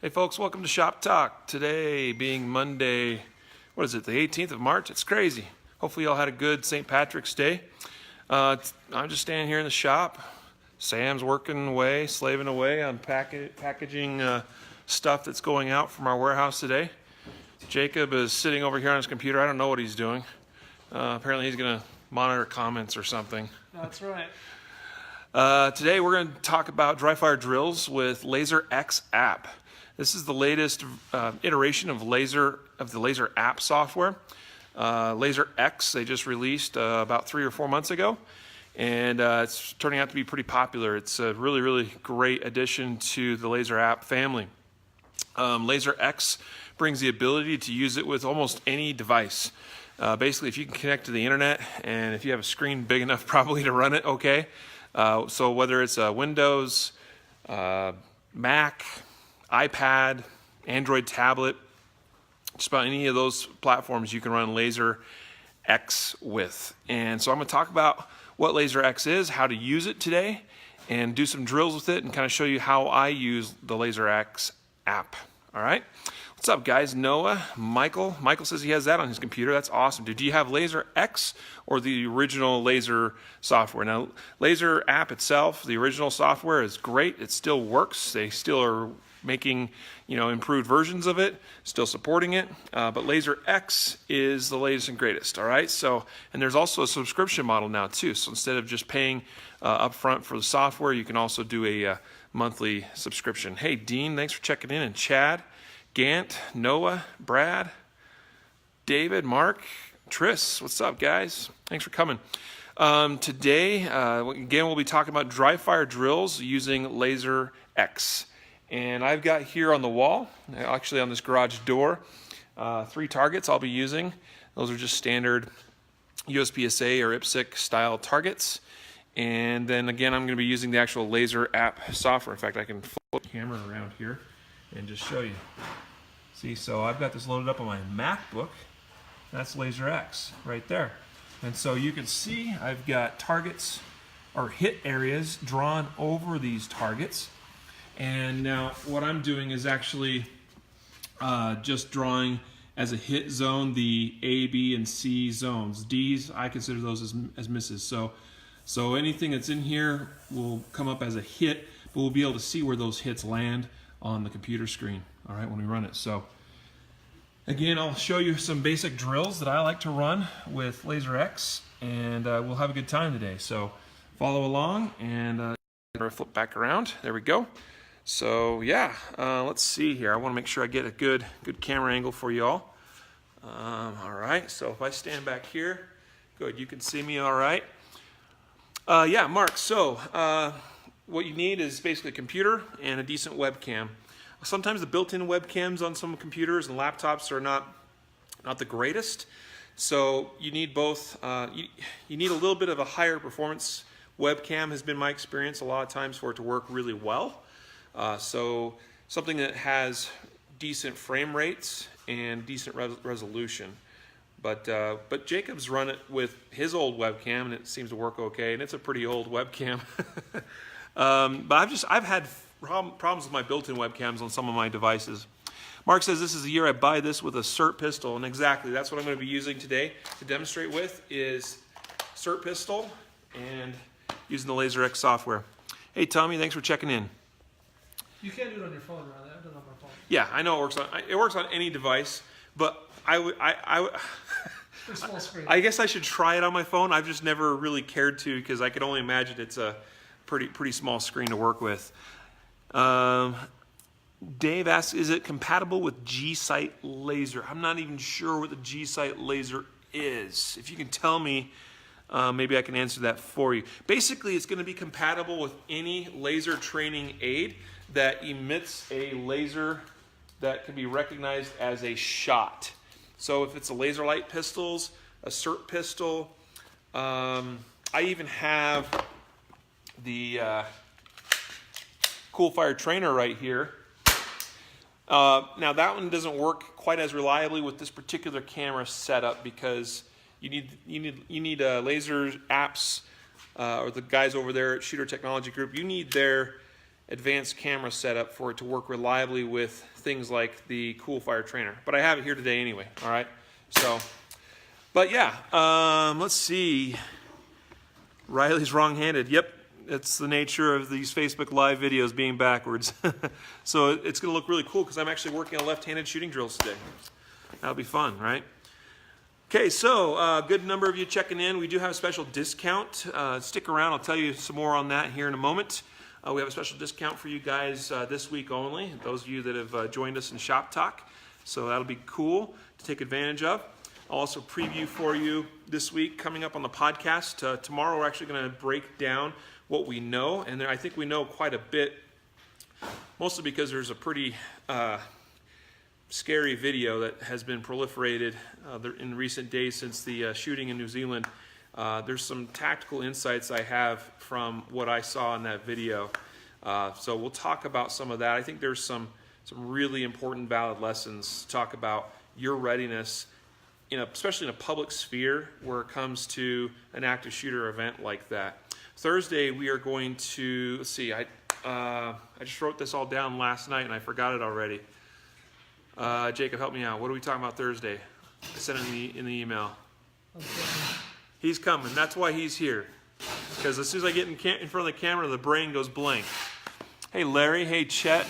Hey folks, welcome to ShopTalk. Today being Monday, what is it, the 18th of March? It's crazy. Hopefully y'all had a good St. Patrick's Day. I'm just standing here in the shop. Sam's working away, slaving away on packaging stuff that's going out from our warehouse today. Jacob is sitting over here on his computer. I don't know what he's doing. Apparently he's going to monitor comments or something. That's right. Today we're going to talk about Dryfire Drills with LASR X App. This is the latest iteration of the LASR app software. LASR X, they just released about 3 or 4 months ago, and it's turning out to be pretty popular. It's a really, really great addition to the LASR app family. LASR X brings the ability to use it with almost any device. Basically, if you can connect to the internet, and if you have a screen big enough probably to run it, okay. So whether it's Windows, Mac, iPad, Android tablet, just about any of those platforms you can run LASR X with. And so I'm going to talk about what LASR X is, how to use it today, and do some drills with it and kind of show you how I use the LASR X app. All right? What's up, guys? Noah, Michael. Michael says he has that on his computer. That's awesome, dude. Do you have LASR X or the original LASR software? Now, LASR app itself, the original software is great. It still works. They still are making, improved versions of it, still supporting it. But LASR X is the latest and greatest. All right. So, and there's also a subscription model now too. So instead of just paying upfront for the software, you can also do a monthly subscription. Hey, Dean, thanks for checking in, and Chad, Gant, Noah, Brad, David, Mark, Tris, what's up, guys? Thanks for coming. Today, again, we'll be talking about Dryfire Drills using LASR X. And I've got here on the wall, actually on this garage door, 3 targets I'll be using. Those are just standard USPSA or IPSC style targets. And then again, I'm going to be using the actual LASR app software. In fact, I can flip the camera around here and just show you. See, so I've got this loaded up on my MacBook. That's LASR X right there. And so you can see I've got targets or hit areas drawn over these targets. And now what I'm doing is actually just drawing as a hit zone the A, B, and C zones. D's, I consider those as misses. So anything that's in here will come up as a hit, but we'll be able to see where those hits land on the computer screen, all right, when we run it. So again, I'll show you some basic drills that I like to run with LASR X, and we'll have a good time today. So follow along, and flip back around. There we go. So yeah, let's see here. I want to make sure I get a good camera angle for you all. All right, so if I stand back here, good, you can see me all right. Yeah, Mark, so what you need is basically a computer and a decent webcam. Sometimes the built-in webcams on some computers and laptops are not the greatest, so you need both. You need a little bit of a higher performance webcam, has been my experience a lot of times, for it to work really well. So something that has decent frame rates and decent resolution. But Jacob's run it with his old webcam, and it seems to work okay, and it's a pretty old webcam. But I've had problems with my built-in webcams on some of my devices. Mark says this is the year I buy this with a SIRT pistol, and exactly, that's what I'm going to be using today to demonstrate with is SIRT pistol and using the LASR X software. Hey Tommy, thanks for checking in. You can't do it on your phone, right? I've done it on my phone. Yeah, I know it works on any device, but Small screen. I guess I should try it on my phone. I've just never really cared to, because I could only imagine it's a pretty small screen to work with. Dave asks, is it compatible with G-Sight laser? I'm not even sure what the G-Sight laser is. If you can tell me, maybe I can answer that for you. Basically, it's going to be compatible with any laser training aid that emits a laser that can be recognized as a shot. So if it's a laser light pistols, a SIRT pistol, I even have the Coolfire trainer right here. Now that one doesn't work quite as reliably with this particular camera setup, because you need LASR apps, or the guys over there at Shooter Technology Group. You need their advanced camera setup for it to work reliably with things like the Coolfire trainer. But I have it here today anyway, all right? So, but yeah, let's see. Riley's wrong-handed. Yep, it's the nature of these Facebook Live videos being backwards. So it's going to look really cool because I'm actually working on left-handed shooting drills today. That'll be fun, right? Okay, so good number of you checking in. We do have a special discount. Stick around. I'll tell you some more on that here in a moment. We have a special discount for you guys this week only, those of you that have joined us in ShopTalk. So that'll be cool to take advantage of. I'll also preview for you this week coming up on the podcast. Tomorrow we're actually going to break down what we know, and I think we know quite a bit, mostly because there's a pretty scary video that has been proliferated in recent days since the shooting in New Zealand. There's some tactical insights I have from what I saw in that video. So we'll talk about some of that. I think there's some really important, valid lessons to talk about your readiness, especially in a public sphere where it comes to an active shooter event like that. Thursday we are going to, let's see, I just wrote this all down last night and I forgot it already. Jacob, help me out. What are we talking about Thursday? I sent it in the email. He's coming. That's why he's here. Because as soon as I get in front of the camera, the brain goes blank. Hey, Larry. Hey, Chet.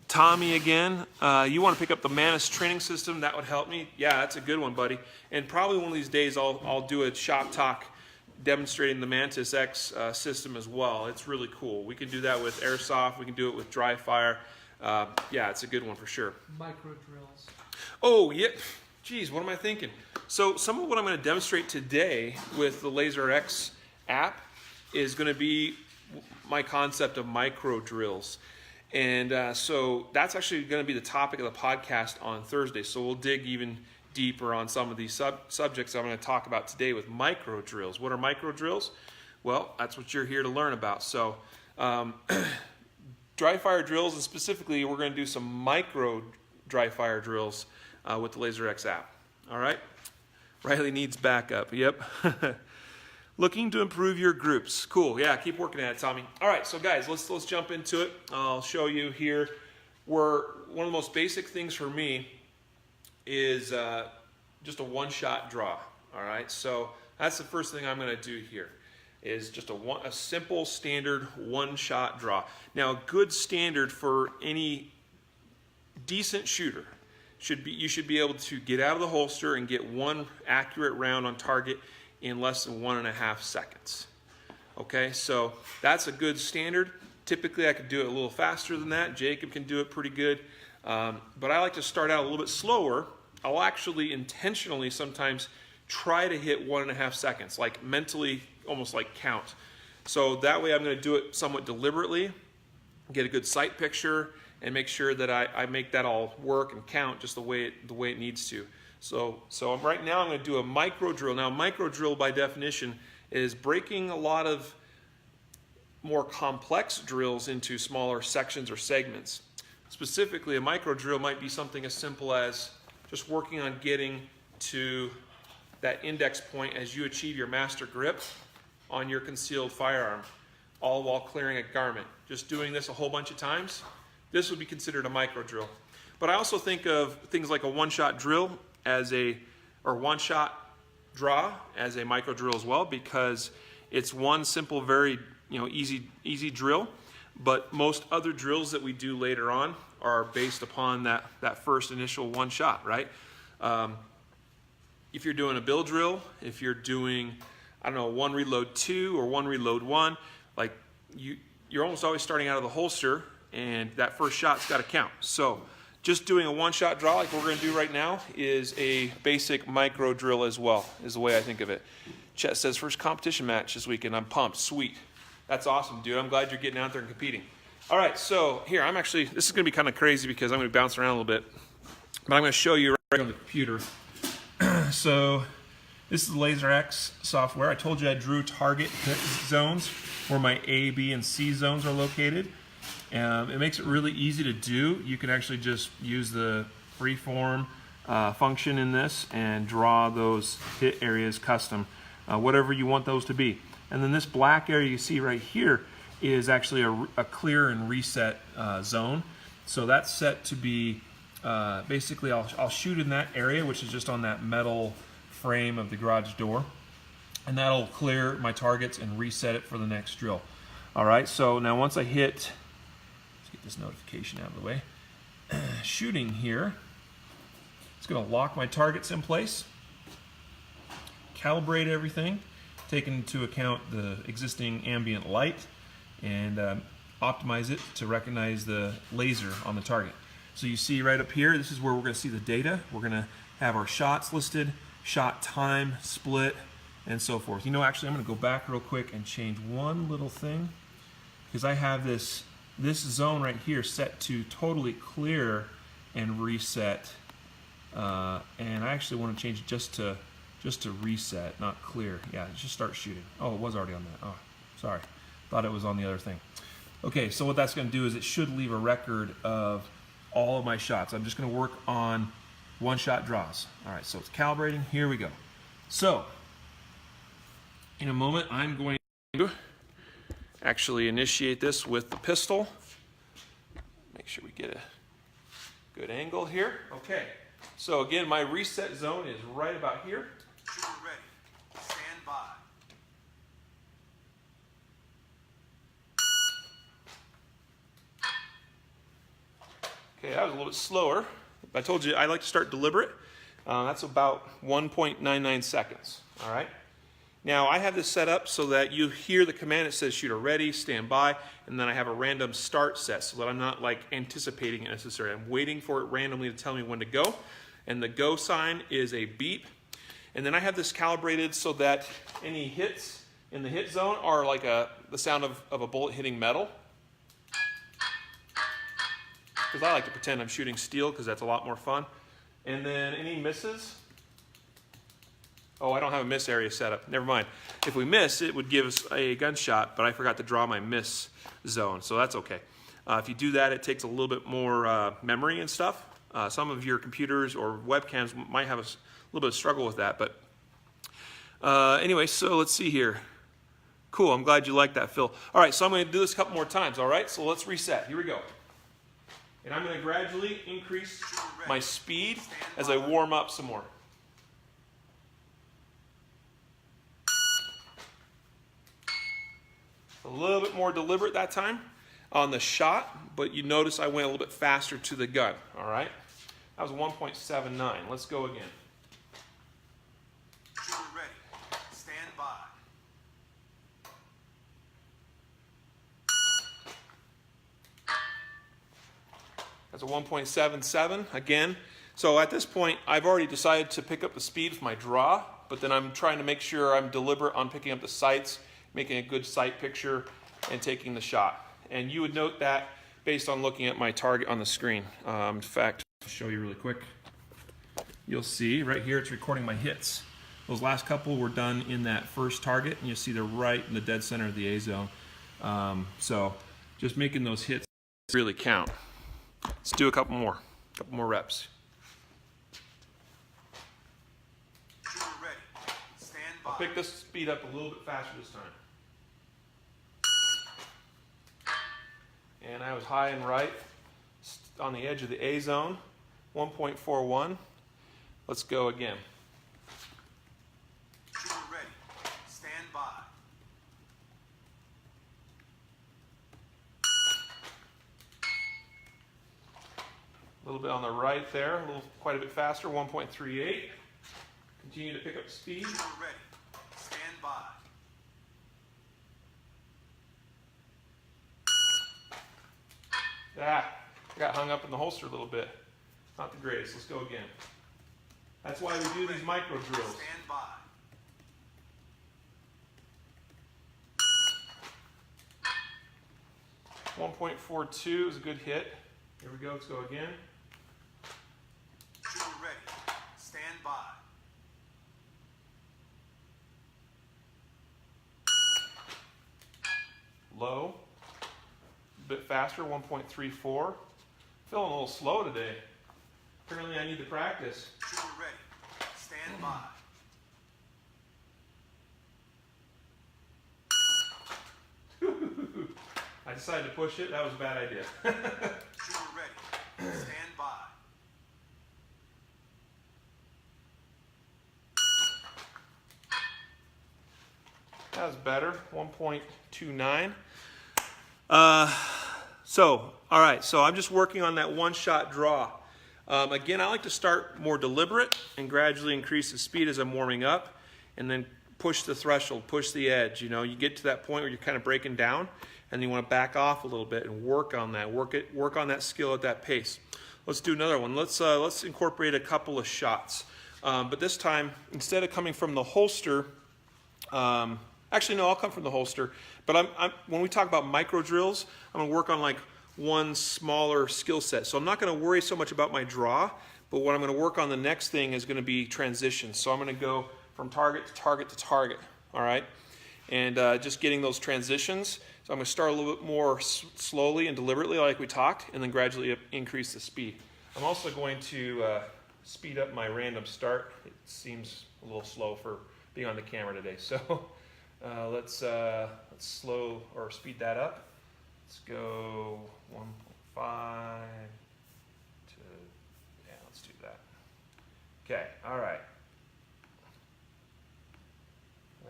Tommy again. You want to pick up the Manus training system? That would help me. Yeah, that's a good one, buddy. And probably one of these days I'll do a shop talk demonstrating the Mantis X system as well. It's really cool. We can do that with Airsoft. We can do it with Dryfire. Yeah, it's a good one for sure. Micro drills. Oh, yep. Geez, what am I thinking? So some of what I'm going to demonstrate today with the LASR X app is going to be my concept of micro drills. And so that's actually going to be the topic of the podcast on Thursday. So we'll dig even deeper on some of these subjects I'm going to talk about today with micro drills. What are micro drills? Well, that's what you're here to learn about. So Dryfire drills, and specifically we're going to do some micro Dryfire drills with the LASR X app. All right? Riley needs backup. Yep. Looking to improve your groups. Cool. Yeah, keep working at it, Tommy. All right, so guys, let's jump into it. I'll show you here where one of the most basic things for me is just a one-shot draw. All right, so that's the first thing I'm going to do here is just a simple standard one-shot draw. Now, a good standard for any decent shooter you should be able to get out of the holster and get one accurate round on target in less than 1.5 seconds. Okay, so that's a good standard. Typically I could do it a little faster than that. Jacob can do it pretty good. But I like to start out a little bit slower. I'll actually intentionally sometimes try to hit 1.5 seconds, like mentally almost like count. So that way I'm going to do it somewhat deliberately, get a good sight picture, and make sure that I make that all work and count just the way it needs to. So right now I'm going to do a micro drill. Now, a micro drill by definition is breaking a lot of more complex drills into smaller sections or segments. Specifically, a micro drill might be something as simple as just working on getting to that index point as you achieve your master grip on your concealed firearm, all while clearing a garment. Just doing this a whole bunch of times, this would be considered a micro drill. But I also think of things like a one-shot drill or one-shot draw as a micro drill as well, because it's one simple, very easy drill. But most other drills that we do later on are based upon that first initial one shot, right? If you're doing a bill drill, if you're doing, I don't know, 1 reload 2 or 1 reload 1, like you're almost always starting out of the holster, and that first shot's got to count. So just doing a one-shot draw like we're going to do right now is a basic micro drill as well, is the way I think of it. Chet says, first competition match this weekend. I'm pumped. Sweet. That's awesome, dude. I'm glad you're getting out there and competing. All right, so here, this is going to be kind of crazy because I'm going to bounce around a little bit. But I'm going to show you right on the computer. So this is the LASR X software. I told you I drew target zones where my A, B, and C zones are located. It makes it really easy to do. You can actually just use the freeform function in this and draw those hit areas custom, whatever you want those to be. And then this black area you see right here is actually a clear and reset zone. So that's set to be, basically I'll shoot in that area, which is just on that metal frame of the garage door. And that'll clear my targets and reset it for the next drill. All right, so now once I hit, let's get this notification out of the way, shooting here, it's gonna lock my targets in place, calibrate everything, taking into account the existing ambient light, and optimize it to recognize the laser on the target. So you see right up here, this is where we're gonna see the data. We're gonna have our shots listed, shot time, split, and so forth. You know, actually I'm gonna go back real quick and change one little thing, because I have this zone right here set to totally clear and reset, and I actually want to change it just to reset, not clear. Yeah, just start shooting. Oh, it was already on that. Oh, sorry, thought it was on the other thing. Okay, so what that's going to do is it should leave a record of all of my shots. I'm just going to work on one-shot draws. All right, so it's calibrating. Here we go. So in a moment, I'm going to actually initiate this with the pistol. Make sure we get a good angle here. Okay, so again, my reset zone is right about here. Shooter ready. Stand by. Okay, that was a little bit slower. I told you I like to start deliberate. That's about 1.99 seconds. All right. Now I have this set up so that you hear the command that says shooter ready, stand by, and then I have a random start set so that I'm not like anticipating it necessarily. I'm waiting for it randomly to tell me when to go, and the go sign is a beep. And then I have this calibrated so that any hits in the hit zone are like the sound of a bullet hitting metal. Because I like to pretend I'm shooting steel because that's a lot more fun. And then any misses. Oh, I don't have a miss area set up. Never mind. If we miss, it would give us a gunshot, but I forgot to draw my miss zone, so that's okay. If you do that, it takes a little bit more memory and stuff. Some of your computers or webcams might have a little bit of struggle with that, but anyway, so let's see here. Cool, I'm glad you liked that, Phil. All right, so I'm going to do this a couple more times, all right? So let's reset. Here we go. And I'm going to gradually increase my speed as I warm up some more. A little bit more deliberate that time on the shot, but you notice I went a little bit faster to the gun, all right? That was 1.79. Let's go again. Shooter ready. Stand by. That's a 1.77 again. So at this point, I've already decided to pick up the speed with my draw, but then I'm trying to make sure I'm deliberate on picking up the sights, making a good sight picture, and taking the shot. And you would note that based on looking at my target on the screen. In fact, I'll show you really quick. You'll see right here it's recording my hits. Those last couple were done in that first target, and you'll see they're right in the dead center of the A zone. So just making those hits really count. Let's do a couple more reps. Shooter ready. Stand by. I'll pick this speed up a little bit faster this time. And I was high and right on the edge of the A zone, 1.41. Let's go again. Shooter ready. Stand by. A little bit on the right there, quite a bit faster, 1.38. Continue to pick up speed. Shooter ready. Stand by. I got hung up in the holster a little bit. Not the greatest. Let's go again. That's why we do these micro drills. Stand by. .42 is a good hit. Here we go. Let's go again. Shooter ready. Stand by. Low. A bit faster, 1.34. Feeling a little slow today. Apparently I need to practice. Shooter ready. Stand by. I decided to push it. That was a bad idea. Shooter ready. Stand by. That was better, 1.29. All right, so I'm just working on that one-shot draw. Again, I like to start more deliberate and gradually increase the speed as I'm warming up, and then push the threshold, push the edge. You know, you get to that point where you're kind of breaking down, and you want to back off a little bit and work on that, work on that skill at that pace. Let's do another one. Let's incorporate a couple of shots, but this time instead of coming from the holster. Actually, no, I'll come from the holster. But when we talk about micro drills, I'm going to work on like one smaller skill set. So I'm not going to worry so much about my draw, but what I'm going to work on the next thing is going to be transitions. So I'm going to go from target to target to target, all right? And just getting those transitions. So I'm going to start a little bit more slowly and deliberately like we talked, and then gradually increase the speed. I'm also going to speed up my random start. It seems a little slow for being on the camera today. So let's slow or speed that up. Let's go 1.5 to, yeah, let's do that. Okay, all right.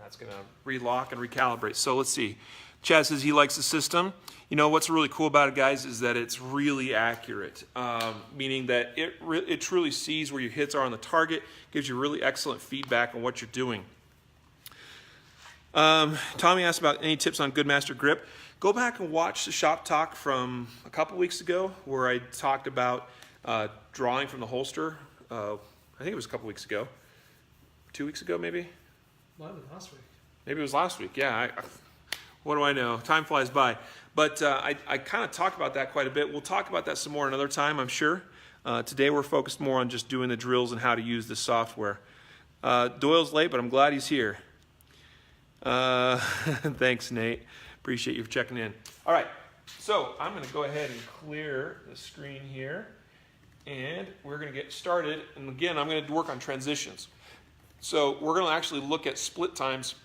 That's gonna relock and recalibrate. So let's see. Chad says he likes the system. You know what's really cool about it, guys, is that it's really accurate, meaning that it truly sees where your hits are on the target, gives you really excellent feedback on what you're doing. Tommy asked about any tips on good master grip. Go back and watch the ShopTalk from a couple weeks ago where I talked about drawing from the holster. I think it was a couple weeks ago. 2 weeks ago, maybe? Might have been last week. Maybe it was last week. Yeah, what do I know? Time flies by. But I kind of talked about that quite a bit. We'll talk about that some more another time, I'm sure. Today we're focused more on just doing the drills and how to use the software. Doyle's late, but I'm glad he's here. Thanks, Nate. Appreciate you for checking in. All right, so I'm going to go ahead and clear the screen here, and we're going to get started. And again, I'm going to work on transitions. So we're going to actually look at split times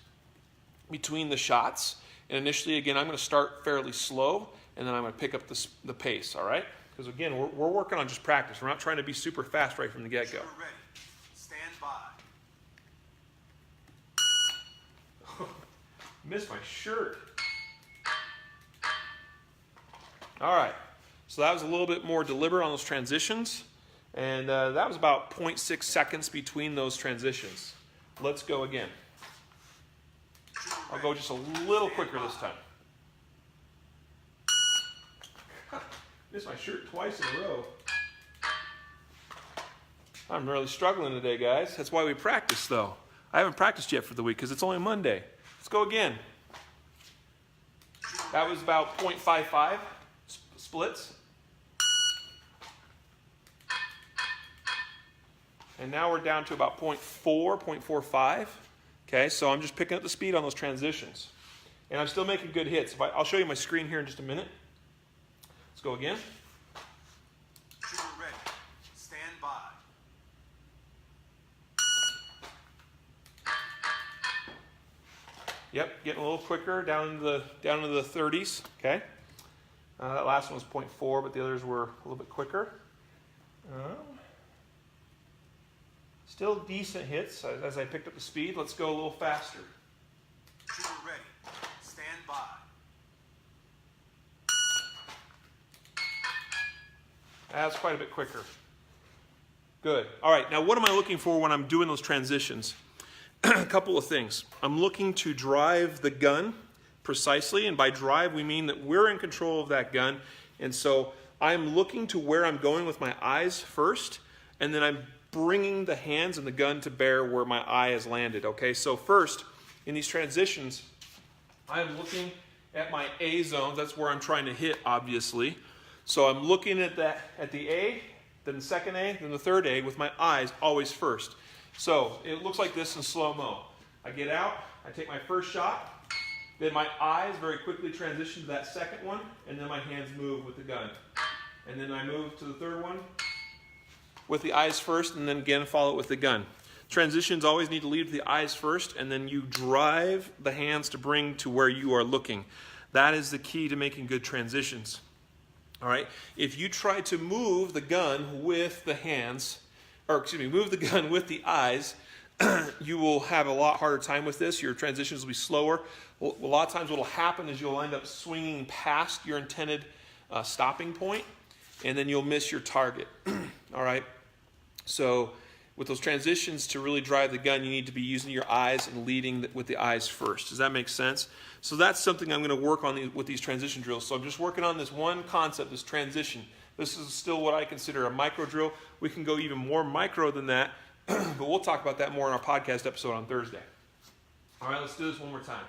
between the shots. And initially, again, I'm going to start fairly slow, and then I'm going to pick up the pace, all right? Because again, we're working on just practice. We're not trying to be super fast right from the get-go. Shooter ready. Stand by. Missed my shirt. All right, so that was a little bit more deliberate on those transitions, and that was about 0.6 seconds between those transitions. Let's go again. I'll go just a little quicker this time. Missed my shirt twice in a row. I'm really struggling today, guys. That's why we practice, though. I haven't practiced yet for the week because it's only Monday. Let's go again. That was about 0.55 splits. And now we're down to about 0.4, 0.45. Okay, so I'm just picking up the speed on those transitions. And I'm still making good hits. I'll show you my screen here in just a minute. Let's go again. Shooter ready. Stand by. Yep, getting a little quicker, down into the 30s. Okay, that last one was 0.4, but the others were a little bit quicker. Still decent hits as I picked up the speed. Let's go a little faster. Shooter ready. Stand by. That's quite a bit quicker. Good. All right, now what am I looking for when I'm doing those transitions? A couple of things. I'm looking to drive the gun precisely, and by drive we mean that we're in control of that gun, and so I'm looking to where I'm going with my eyes first, and then I'm bringing the hands and the gun to bear where my eye has landed. Okay, so first in these transitions I'm looking at my A zones. That's where I'm trying to hit, obviously. So I'm looking at the A, then the second A, then the third A with my eyes always first. So it looks like this in slow-mo. I get out, I take my first shot, then my eyes very quickly transition to that second one, and then my hands move with the gun. And then I move to the third one with the eyes first, and then again follow it with the gun. Transitions always need to lead with the eyes first, and then you drive the hands to bring to where you are looking. That is the key to making good transitions. All right, if you try to move the gun with the hands, or excuse me, move the gun with the eyes, you will have a lot harder time with this. Your transitions will be slower. A lot of times what will happen is you'll end up swinging past your intended stopping point, and then you'll miss your target. All right, so with those transitions, to really drive the gun, you need to be using your eyes and leading with the eyes first. Does that make sense? So that's something I'm going to work on with these transition drills. So I'm just working on this one concept, this transition. This is still what I consider a micro drill. We can go even more micro than that, but we'll talk about that more in our podcast episode on Thursday. All right, let's do this one more time.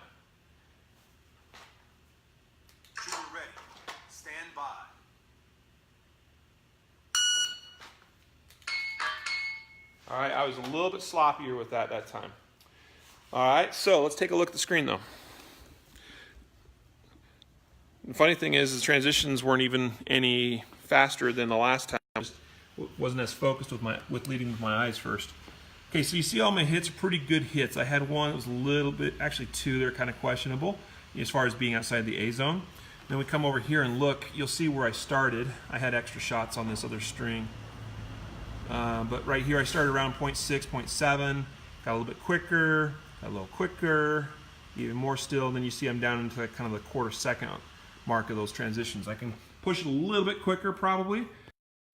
Shooter ready. Stand by. All right, I was a little bit sloppier with that time. All right, so let's take a look at the screen though. The funny thing is the transitions weren't even any faster than the last time. I just wasn't as focused with leading with my eyes first. Okay, so you see all my hits are pretty good hits. I had one that was a little bit, actually two, they're kind of questionable as far as being outside the A zone. Then we come over here and look, you'll see where I started. I had extra shots on this other string. But right here I started around 0.6, 0.7, got a little bit quicker, got a little quicker, even more still, and then you see I'm down into kind of the quarter second mark of those transitions. I can push it a little bit quicker probably.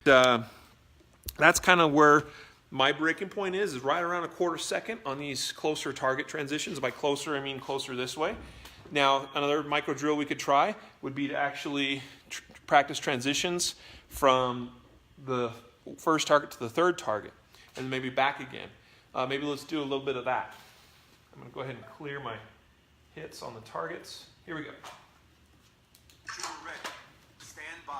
That's kind of where my breaking point is right around a quarter second on these closer target transitions. By closer, I mean closer this way. Now, another micro drill we could try would be to actually practice transitions from the first target to the third target, and maybe back again. Maybe let's do a little bit of that. I'm going to go ahead and clear my hits on the targets. Here we go. Shooter ready. Stand by.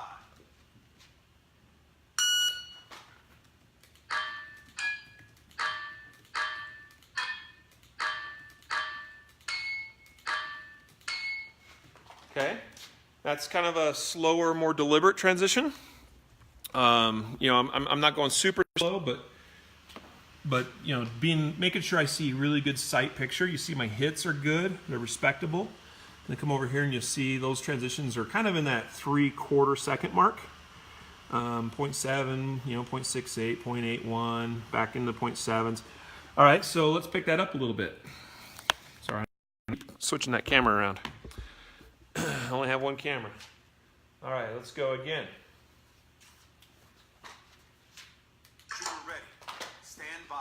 Okay, that's kind of a slower, more deliberate transition. You know, I'm not going super slow, but you know, making sure I see really good sight picture. You see my hits are good, they're respectable. Then come over here and you'll see those transitions are kind of in that 3/4 second mark. 0.7, you know, 0.68, 0.81, back into 0.7s. All right, so let's pick that up a little bit. Sorry, I'm switching that camera around. I only have one camera. All right, let's go again. Shooter ready. Stand by.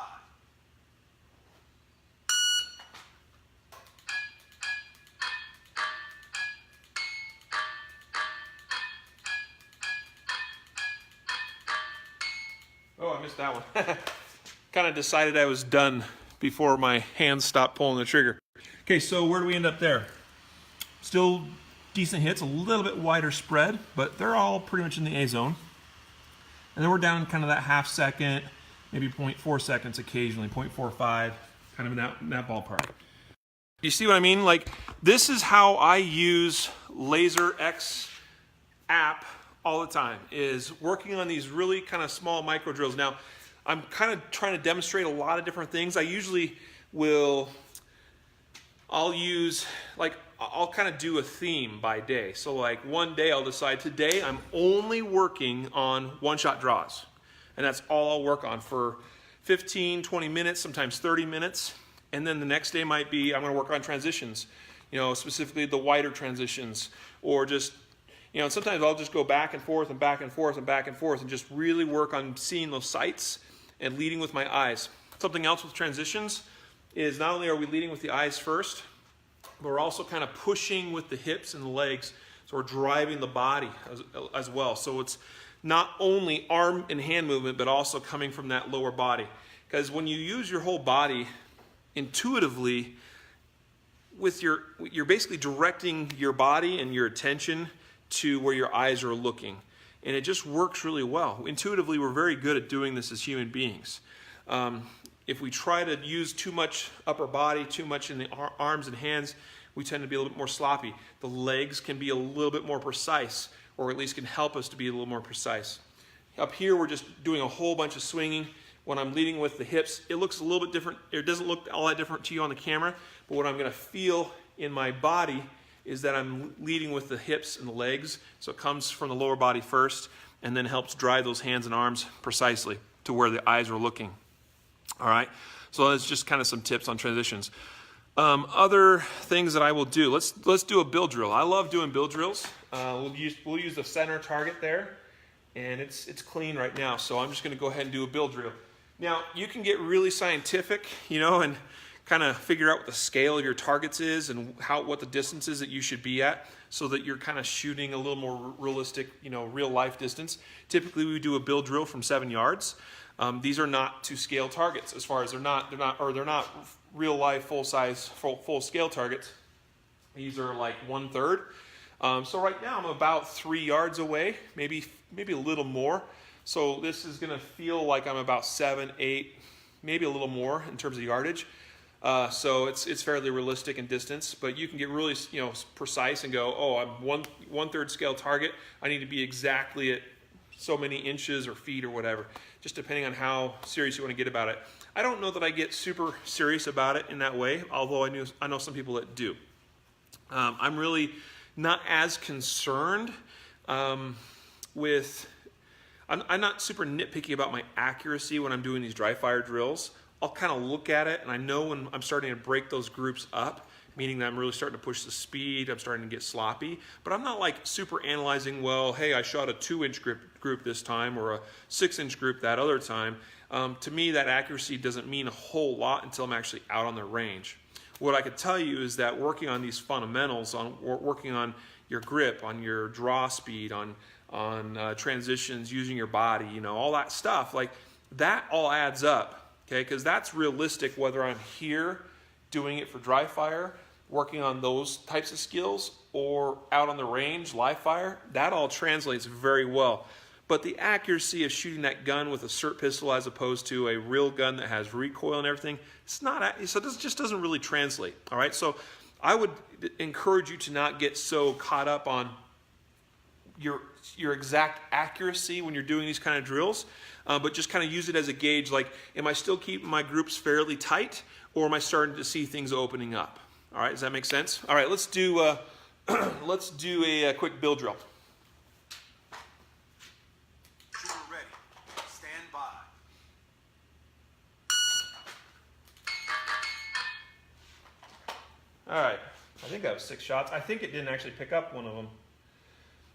Oh, I missed that one. Kind of decided I was done before my hands stopped pulling the trigger. Okay, so where do we end up there? Still decent hits, a little bit wider spread, but they're all pretty much in the A zone. And then we're down kind of that half second, maybe 0.4 seconds occasionally, 0.45, kind of in that ballpark. You see what I mean? Like, this is how I use LASR X App all the time, is working on these really kind of small micro drills. Now, I'm kind of trying to demonstrate a lot of different things. I usually I'll kind of do a theme by day. So like one day I'll decide today I'm only working on one-shot draws. And that's all I'll work on for 15, 20 minutes, sometimes 30 minutes. And then the next day might be I'm going to work on transitions, you know, specifically the wider transitions, or just, you know, sometimes I'll just go back and forth and back and forth and back and forth and just really work on seeing those sights and leading with my eyes. Something else with transitions is not only are we leading with the eyes first, but we're also kind of pushing with the hips and the legs. So we're driving the body as well. So it's not only arm and hand movement, but also coming from that lower body. Because when you use your whole body intuitively, you're basically directing your body and your attention to where your eyes are looking. And it just works really well. Intuitively, we're very good at doing this as human beings. If we try to use too much upper body, too much in the arms and hands, we tend to be a little bit more sloppy. The legs can be a little bit more precise, or at least can help us to be a little more precise. Up here, we're just doing a whole bunch of swinging. When I'm leading with the hips, it looks a little bit different. It doesn't look all that different to you on the camera, but what I'm going to feel in my body is that I'm leading with the hips and the legs. So it comes from the lower body first and then helps drive those hands and arms precisely to where the eyes are looking. All right, so that's just kind of some tips on transitions. Other things that I will do, let's do a build drill. I love doing build drills. We'll use the center target there, and it's clean right now, so I'm just going to go ahead and do a build drill. Now, you can get really scientific, you know, and kind of figure out what the scale of your targets is and what the distance is that you should be at, so that you're kind of shooting a little more realistic, you know, real life distance. Typically, we do a build drill from 7 yards. These are not to scale targets, as far as they're not real life full scale targets. These are like 1/3. So right now I'm about 3 yards away, maybe a little more. So this is going to feel like I'm about 7, 8, maybe a little more in terms of yardage. So it's fairly realistic in distance, but you can get really, you know, precise and go, oh, I'm 1/3 scale target. I need to be exactly at so many inches or feet or whatever, just depending on how serious you want to get about it. I don't know that I get super serious about it in that way, although I know some people that do. I'm really not as concerned with. I'm not super nitpicky about my accuracy when I'm doing these dry fire drills. I'll kind of look at it, and I know when I'm starting to break those groups up, meaning that I'm really starting to push the speed, I'm starting to get sloppy, but I'm not like super analyzing, well, hey, I shot a 2-inch group this time or a 6-inch group that other time. To me, that accuracy doesn't mean a whole lot until I'm actually out on the range. What I could tell you is that working on these fundamentals, working on your grip, on your draw speed, on transitions, using your body, you know, all that stuff, like that all adds up, okay? Because that's realistic whether I'm here doing it for dry fire, working on those types of skills, or out on the range, live fire. That all translates very well. But the accuracy of shooting that gun with a SIRT pistol as opposed to a real gun that has recoil and everything, so it just doesn't really translate, all right? So I would encourage you to not get so caught up on your exact accuracy when you're doing these kind of drills, but just kind of use it as a gauge, like, am I still keeping my groups fairly tight, or am I starting to see things opening up? All right, does that make sense? All right, let's do a quick build drill. Shooter ready. Stand by. All right, I think that was 6 shots. I think it didn't actually pick up one of them.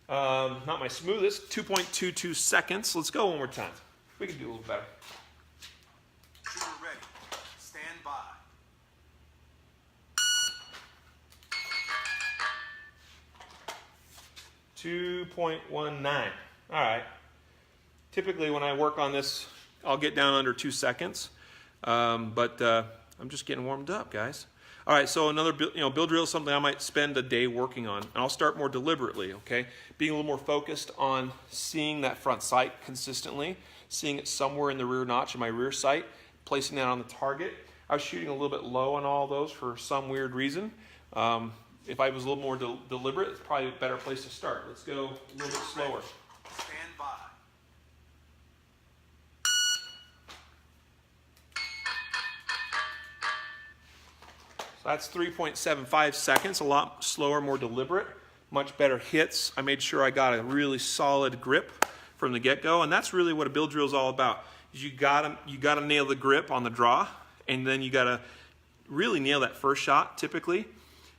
Not my smoothest, 2.22 seconds. Let's go one more time. We can do a little better. Shooter ready. Stand by. 2.19. All right. Typically when I work on this, I'll get down under 2 seconds, but I'm just getting warmed up, guys. All right, so another build drill is something I might spend a day working on, and I'll start more deliberately, okay? Being a little more focused on seeing that front sight consistently, seeing it somewhere in the rear notch of my rear sight, placing that on the target. I was shooting a little bit low on all those for some weird reason. If I was a little more deliberate, it's probably a better place to start. Let's go a little bit slower. Stand by. So that's 3.75 seconds, a lot slower, more deliberate, much better hits. I made sure I got a really solid grip from the get-go, and that's really what a build drill is all about. Is you gotta nail the grip on the draw, and then you gotta really nail that first shot. Typically,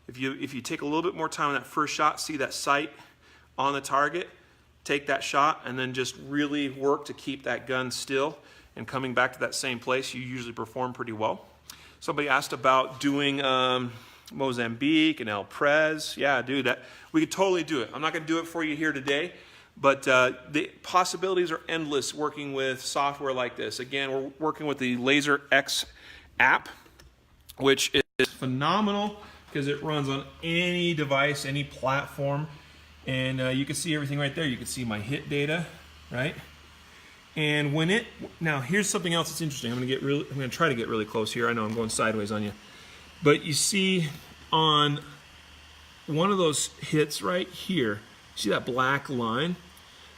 if you take a little bit more time on that first shot, see that sight on the target, take that shot, and then just really work to keep that gun still and coming back to that same place, you usually perform pretty well. Somebody asked about doing Mozambique and El Pres. Yeah, dude, we could totally do it. I'm not going to do it for you here today, but the possibilities are endless working with software like this. Again, we're working with the LASR X App, which is phenomenal because it runs on any device, any platform, and you can see everything right there. You can see my hit data, right? And now here's something else that's interesting. I'm going to try to get really close here. I know I'm going sideways on you. But you see on one of those hits right here, see that black line?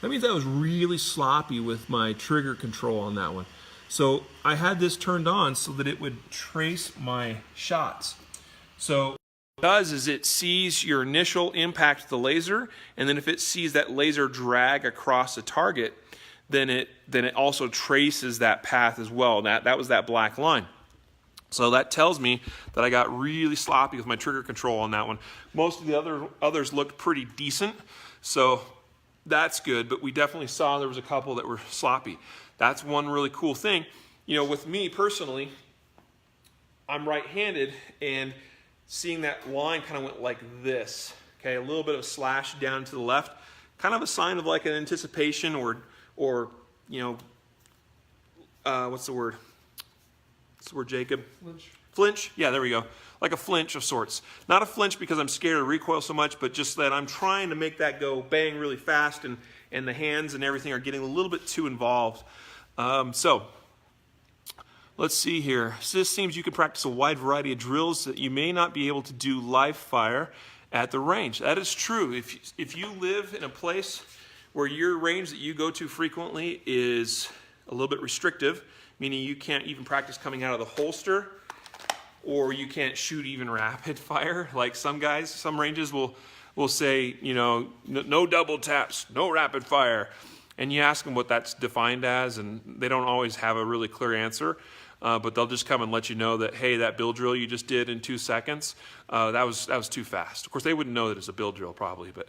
That means I was really sloppy with my trigger control on that one. So I had this turned on so that it would trace my shots. So does is it sees your initial impact of the laser, and then if it sees that laser drag across the target, then it also traces that path as well. That was that black line. So that tells me that I got really sloppy with my trigger control on that one. Most of the others looked pretty decent, so that's good, but we definitely saw there was a couple that were sloppy. That's one really cool thing. You know, with me personally, I'm right-handed, and seeing that line kind of went like this. Okay, a little bit of slash down to the left, kind of a sign of like an anticipation or you know, what's the word? What's the word, Jacob? Flinch. Flinch? Yeah, there we go. Like a flinch of sorts. Not a flinch because I'm scared of recoil so much, but just that I'm trying to make that go bang really fast, and the hands and everything are getting a little bit too involved. So let's see here. So this seems you can practice a wide variety of drills that you may not be able to do live fire at the range. That is true. If you live in a place where your range that you go to frequently is a little bit restrictive, meaning you can't even practice coming out of the holster, or you can't shoot even rapid fire. Like some guys, some ranges will say, you know, no double taps, no rapid fire. And you ask them what that's defined as, and they don't always have a really clear answer. But they'll just come and let you know that, hey, that bill drill you just did in 2 seconds, that was too fast. Of course, they wouldn't know that it's a bill drill probably, but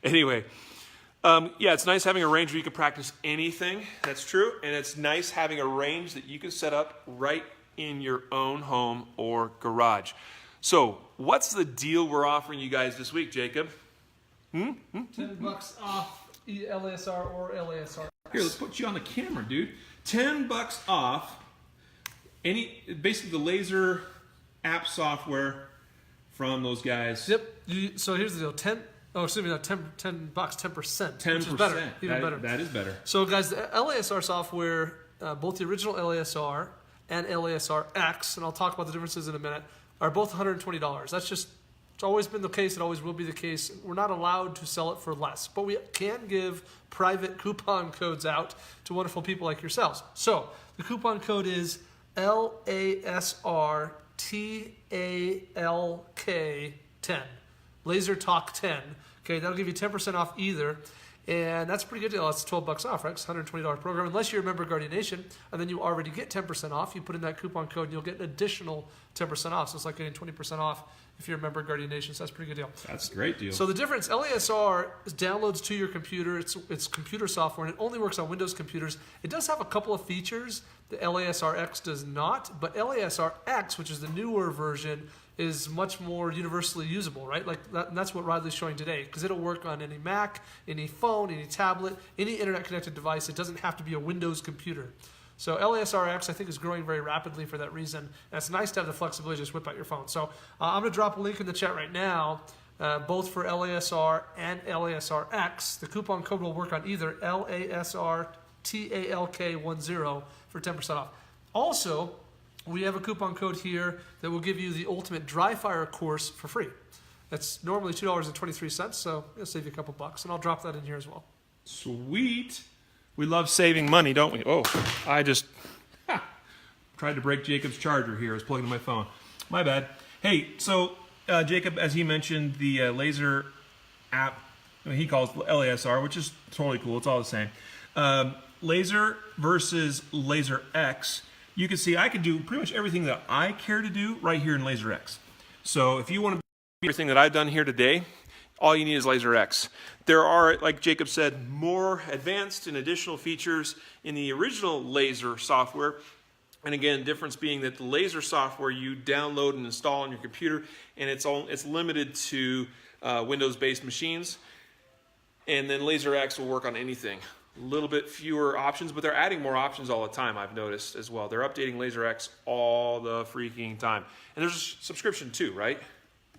anyway. Yeah, it's nice having a range where you can practice anything. That's true. And it's nice having a range that you can set up right in your own home or garage. So what's the deal we're offering you guys this week, Jacob? $10 off LASR or LASR. Here, let's put you on the camera, dude. $10 off basically the LASR app software from those guys. Yep. So here's the deal. 10 $10, 10%. Which is better. Even better. That is better. So guys, the LASR software, both the original LASR and LASR X, and I'll talk about the differences in a minute, are both $120. That's just, it's always been the case. It always will be the case. We're not allowed to sell it for less, but we can give private coupon codes out to wonderful people like yourselves. So the coupon code is LASR TALK 10. Laser Talk 10. Okay, that'll give you 10% off either. And that's a pretty good deal. That's $12 off, right? It's a $120 program. Unless you're a member of Guardian Nation, and then you already get 10% off. You put in that coupon code, and you'll get an additional 10% off. So it's like getting 20% off if you're a member of Guardian Nation. So that's a pretty good deal. That's a great deal. So the difference, LASR downloads to your computer. It's computer software, and it only works on Windows computers. It does have a couple of features that LASR X does not, but LASR X, which is the newer version, is much more universally usable, right? Like that's what Riley's showing today, because it'll work on any Mac, any phone, any tablet, any internet-connected device. It doesn't have to be a Windows computer. So LASR X, I think, is growing very rapidly for that reason. And it's nice to have the flexibility to just whip out your phone. So I'm going to drop a link in the chat right now, both for LASR and LASR X. The coupon code will work on either LASR TALK10 for 10% off. Also, we have a coupon code here that will give you the ultimate Dryfire course for free. That's normally $2.23, so it'll save you a couple bucks, and I'll drop that in here as well. Sweet. We love saving money, don't we? Oh, I just tried to break Jacob's charger here. I was plugging in my phone. My bad. Hey, so Jacob, as he mentioned, the LASR app, he calls LASR, which is totally cool. It's all the same. LASR versus LASR X. You can see I can do pretty much everything that I care to do right here in LASR X. So if you want to do everything that I've done here today, all you need is LASR X. There are, like Jacob said, more advanced and additional features in the original LASR software. And again, difference being that the LASR software you download and install on your computer, and it's limited to Windows-based machines. And then LASR X will work on anything. A little bit fewer options, but they're adding more options all the time, I've noticed as well. They're updating LASR X all the freaking time. And there's a subscription too, right?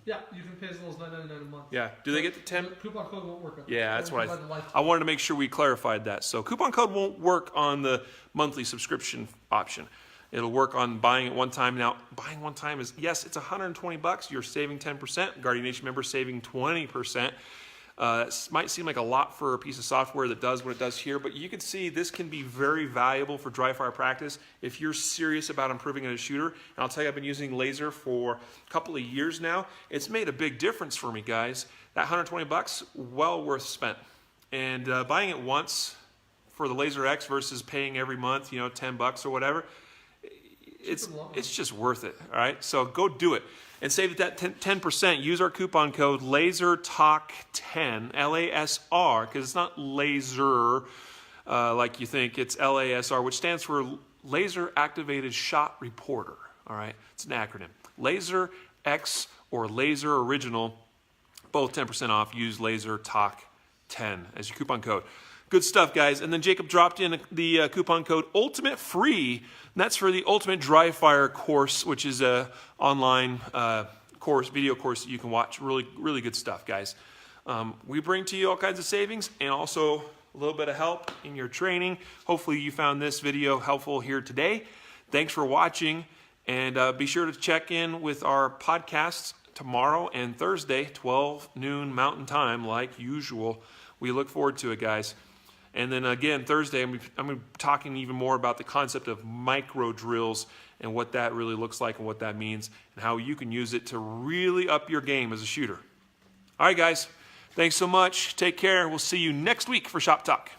Yeah, you can pay as little as $9.99 a month. Yeah. Do they get the 10? The coupon code won't work on that. Yeah, that's what I wanted to make sure we clarified that. So coupon code won't work on the monthly subscription option. It'll work on buying at one time. Now, buying one time is, yes, it's $120. You're saving 10%. Guardian Nation members saving 20%. Might seem like a lot for a piece of software that does what it does here, but you can see this can be very valuable for dry fire practice if you're serious about improving as a shooter. And I'll tell you, I've been using laser for a couple of years now. It's made a big difference for me, guys. That $120, well worth spent. And buying it once for the LASR X versus paying every month, you know, $10 or whatever, it's just worth it. All right, so go do it and save that 10%. Use our coupon code LASRTalk10, LASR, because it's not laser like you think. It's LASR, which stands for Laser Activated Shot Reporter. All right, it's an acronym. LASR X or LASR Original, both 10% off. Use LASRTalk10 as your coupon code. Good stuff, guys. And then Jacob dropped in the coupon code Ultimate Free. And that's for the Ultimate Dry Fire course, which is a online video course that you can watch. Really, really good stuff, guys. We bring to you all kinds of savings and also a little bit of help in your training. Hopefully you found this video helpful here today. Thanks for watching, and be sure to check in with our podcasts tomorrow and Thursday, 12 noon Mountain Time, like usual. We look forward to it, guys. And then again, Thursday, I'm going to be talking even more about the concept of micro drills and what that really looks like and what that means and how you can use it to really up your game as a shooter. All right, guys. Thanks so much. Take care. We'll see you next week for Shop Talk.